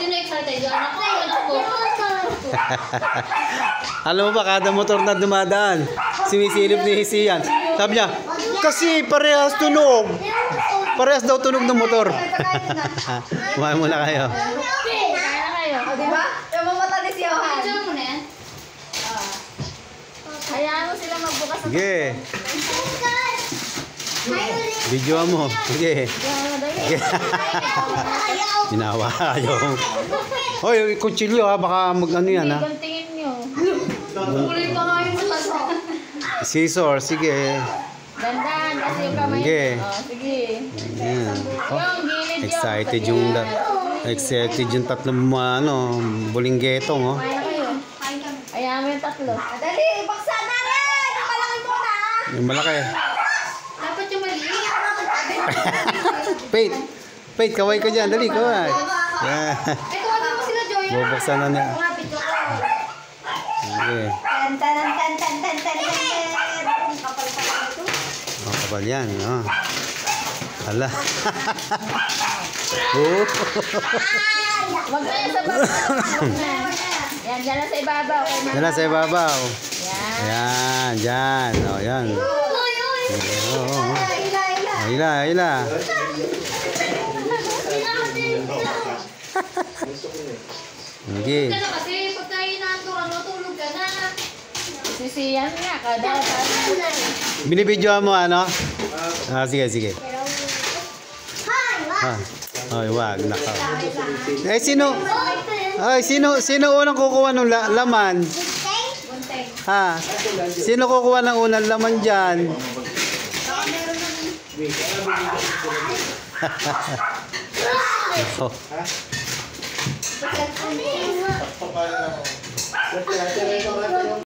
Sino excited? Yung anak ko, yung anak ko. Alam mo ba, kada motor na dumadaan, sinisilip ni Sian. Sabi niya, kasi parehas tunog. Parehas daw tunog ng motor. Kumain muna kayo. Kaya na kayo. O, diba? Yung mamata ni si Johan. Picture mo na yan. Hayaan mo sila magbukas. Sige. Video mo. Sige. Sige. Ginawa yung... Hoy, kutsilyo ha. Baka mag-ano yan ha. Tingin nyo. Kulay pa nga yung mata. Scissor. Sige. Dandan kasi yung kamay. Sige. Sige. Ayan. Oh, Yung gilid yung. excited yung tatlong ano, bulinggetong oh. Kumain na kayo. Hayaan mo yung tatlo. Dali, baksa na rin! Yung malaki muna! Yung malaki. Dapat yung maliit. Pate, kaway ka dyan. Dali, kaway. Yeah. Ay, tawagin mo sila, Joya. Bubuksan na niya. Kumapit ko. Sige. Tan tan tan tan tan tan tan. Ang kapal pala ito. Oh, kapal yan. Oh. Hala. Oh. Huwag na yan sa baba. Yan, dyan lang sa ibabaw. Yan na sa ibabaw. Yan. Yan, dyan. Oh, yan. Oh. Ila. Sige. Ano kasi, pagka inaanto ka, tulog ka na. Sisiyan nga. Kada Binibidyoan mo ano? Ah, sige. Ah. Ay, wag naka. Eh sino unang kukuha ng laman? Ha? Sino kukuha ng unang laman diyan? Oh.